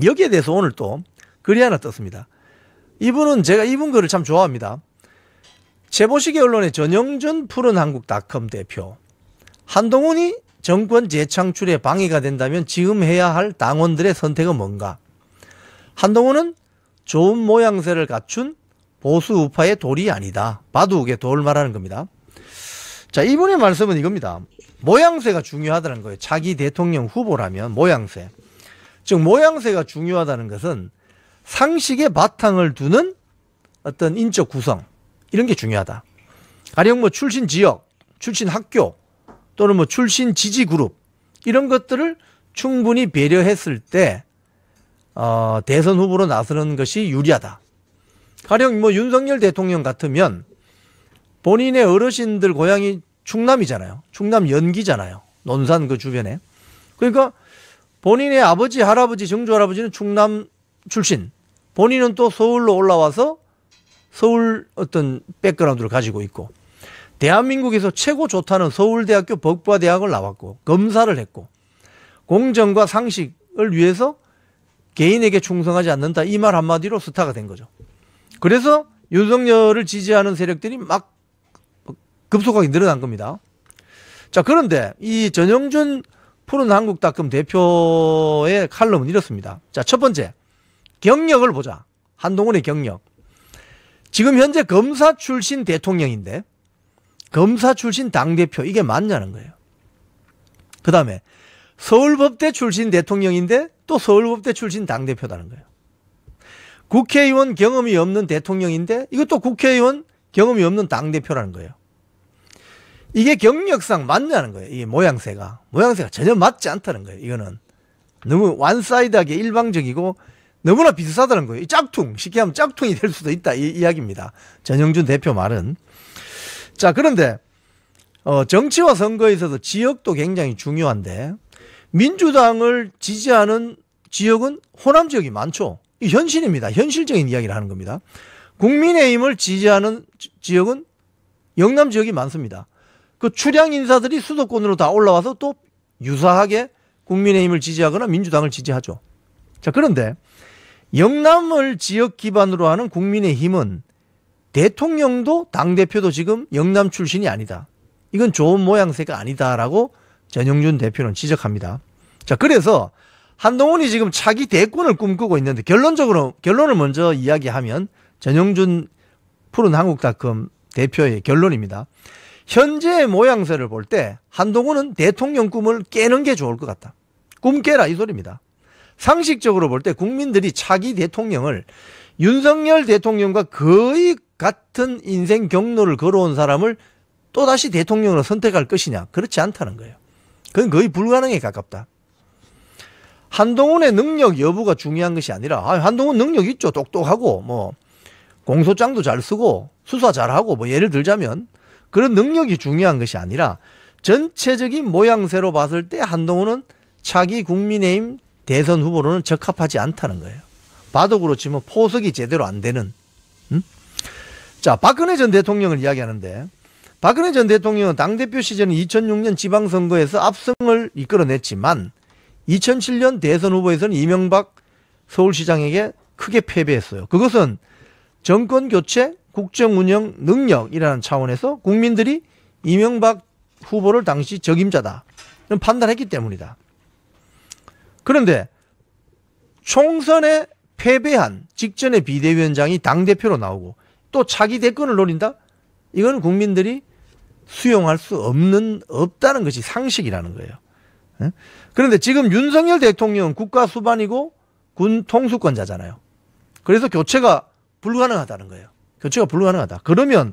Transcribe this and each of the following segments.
여기에 대해서 오늘 또 글이 하나 떴습니다. 이분은 제가 이분 글을 참 좋아합니다. 제보시계 언론의 전영준 푸른한국닷컴 대표. 한동훈이 정권 재창출에 방해가 된다면 지금 해야 할 당원들의 선택은 뭔가? 한동훈은 좋은 모양새를 갖춘 보수 우파의 돌이 아니다. 바둑의 돌 말하는 겁니다. 자, 이분의 말씀은 이겁니다. 모양새가 중요하다는 거예요. 차기 대통령 후보라면 모양새. 즉 모양새가 중요하다는 것은 상식의 바탕을 두는 어떤 인적 구성, 이런 게 중요하다. 가령 뭐 출신 지역, 출신 학교, 또는 뭐 출신 지지 그룹, 이런 것들을 충분히 배려했을 때 대선 후보로 나서는 것이 유리하다. 가령 뭐 윤석열 대통령 같으면 본인의 어르신들 고향이 충남이잖아요. 충남 연기잖아요. 논산 그 주변에. 그러니까 본인의 아버지, 할아버지, 정조 할아버지는 충남 출신, 본인은 또 서울로 올라와서 서울 어떤 백그라운드를 가지고 있고, 대한민국에서 최고 좋다는 서울대학교 법과대학을 나왔고, 검사를 했고, 공정과 상식을 위해서 개인에게 충성하지 않는다, 이 말 한마디로 스타가 된 거죠. 그래서 윤석열을 지지하는 세력들이 막 급속하게 늘어난 겁니다. 자, 그런데 이 전영준 푸른한국닷컴 대표의 칼럼은 이렇습니다. 자, 첫 번째, 경력을 보자. 한동훈의 경력. 지금 현재 검사 출신 대통령인데 검사 출신 당대표, 이게 맞냐는 거예요. 그 다음에 서울법대 출신 대통령인데 또 서울법대 출신 당대표다는 거예요. 국회의원 경험이 없는 대통령인데 이것도 국회의원 경험이 없는 당대표라는 거예요. 이게 경력상 맞냐는 거예요. 이 모양새가 전혀 맞지 않다는 거예요. 이거는 너무 완사이드하게 일방적이고 너무나 비슷하다는 거예요. 이 짝퉁, 쉽게 하면 짝퉁이 될 수도 있다, 이 이야기입니다. 전영준 대표 말은. 자, 그런데 정치와 선거에 있어서 지역도 굉장히 중요한데 민주당을 지지하는 지역은 호남 지역이 많죠. 이 현실입니다. 현실적인 이야기를 하는 겁니다. 국민의힘을 지지하는 지역은 영남 지역이 많습니다. 그 출향 인사들이 수도권으로 다 올라와서 또 유사하게 국민의힘을 지지하거나 민주당을 지지하죠. 자, 그런데 영남을 지역 기반으로 하는 국민의힘은 대통령도 당대표도 지금 영남 출신이 아니다. 이건 좋은 모양새가 아니다라고 전영준 대표는 지적합니다. 자, 그래서 한동훈이 지금 차기 대권을 꿈꾸고 있는데 결론을 먼저 이야기하면 전영준 푸른한국닷컴 대표의 결론입니다. 현재의 모양새를 볼 때 한동훈은 대통령 꿈을 깨는 게 좋을 것 같다. 꿈 깨라, 이 소리입니다. 상식적으로 볼 때 국민들이 차기 대통령을 윤석열 대통령과 거의 같은 인생 경로를 걸어온 사람을 또다시 대통령으로 선택할 것이냐? 그렇지 않다는 거예요. 그건 거의 불가능에 가깝다. 한동훈의 능력 여부가 중요한 것이 아니라 한동훈 능력 있죠. 똑똑하고 뭐 공소장도 잘 쓰고 수사 잘하고 뭐 예를 들자면 그런 능력이 중요한 것이 아니라 전체적인 모양새로 봤을 때 한동훈은 차기 국민의힘 대선 후보로는 적합하지 않다는 거예요. 바둑으로 치면 포석이 제대로 안 되는. 자, 박근혜 전 대통령을 이야기하는데 박근혜 전 대통령은 당대표 시절인 2006년 지방선거에서 압승을 이끌어냈지만 2007년 대선 후보에서는 이명박 서울시장에게 크게 패배했어요. 그것은 정권교체, 국정운영 능력이라는 차원에서 국민들이 이명박 후보를 당시 적임자다 판단했기 때문이다. 그런데 총선에 패배한 직전의 비대위원장이 당대표로 나오고 또 차기 대권을 노린다? 이건 국민들이 수용할 수 없다는 것이 상식이라는 거예요. 그런데 지금 윤석열 대통령은 국가 수반이고 군 통수권자잖아요. 그래서 교체가 불가능하다는 거예요. 교체가 불가능하다. 그러면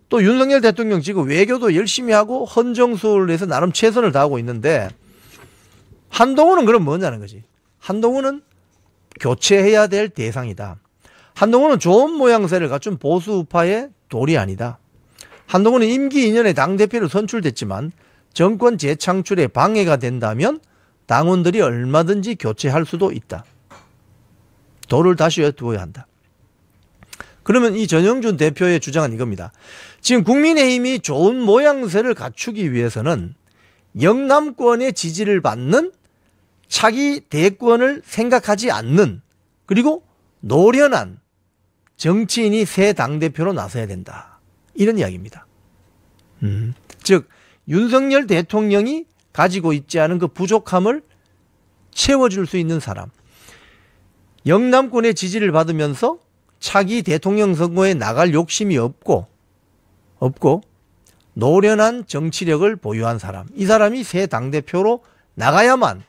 또 윤석열 대통령 지금 외교도 열심히 하고 헌정수를 해서 나름 최선을 다하고 있는데 한동훈은 그럼 뭐냐는 거지. 한동훈은 교체해야 될 대상이다. 한동훈은 좋은 모양새를 갖춘 보수 우파의 돌이 아니다. 한동훈은 임기 2년에 당대표로 선출됐지만 정권 재창출에 방해가 된다면 당원들이 얼마든지 교체할 수도 있다. 돌을 다시 두어야 한다. 그러면 이 전영준 대표의 주장은 이겁니다. 지금 국민의힘이 좋은 모양새를 갖추기 위해서는 영남권의 지지를 받는 차기 대권을 생각하지 않는 그리고 노련한 정치인이 새 당대표로 나서야 된다. 이런 이야기입니다. 즉 윤석열 대통령이 가지고 있지 않은 그 부족함을 채워줄 수 있는 사람. 영남권의 지지를 받으면서 차기 대통령 선거에 나갈 욕심이 없고 노련한 정치력을 보유한 사람. 이 사람이 새 당대표로 나가야만,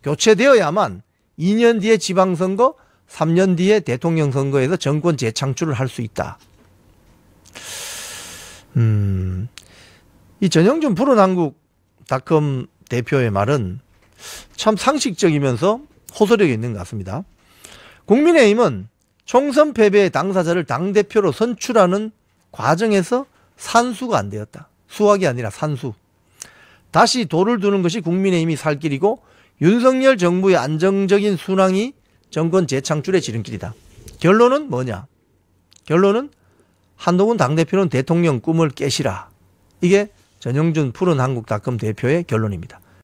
교체되어야만 2년 뒤에 지방선거, 3년 뒤에 대통령 선거에서 정권 재창출을 할 수 있다. 이 전영준 푸른한국닷컴 대표의 말은 참 상식적이면서 호소력이 있는 것 같습니다. 국민의힘은 총선 패배의 당사자를 당대표로 선출하는 과정에서 산수가 안 되었다. 수학이 아니라 산수. 다시 돌을 두는 것이 국민의힘이 살 길이고 윤석열 정부의 안정적인 순항이 정권 재창출의 지름길이다. 결론은 뭐냐? 결론은 한동훈 당대표는 대통령 꿈을 깨시라. 이게 전영준 푸른한국닷컴 대표의 결론입니다.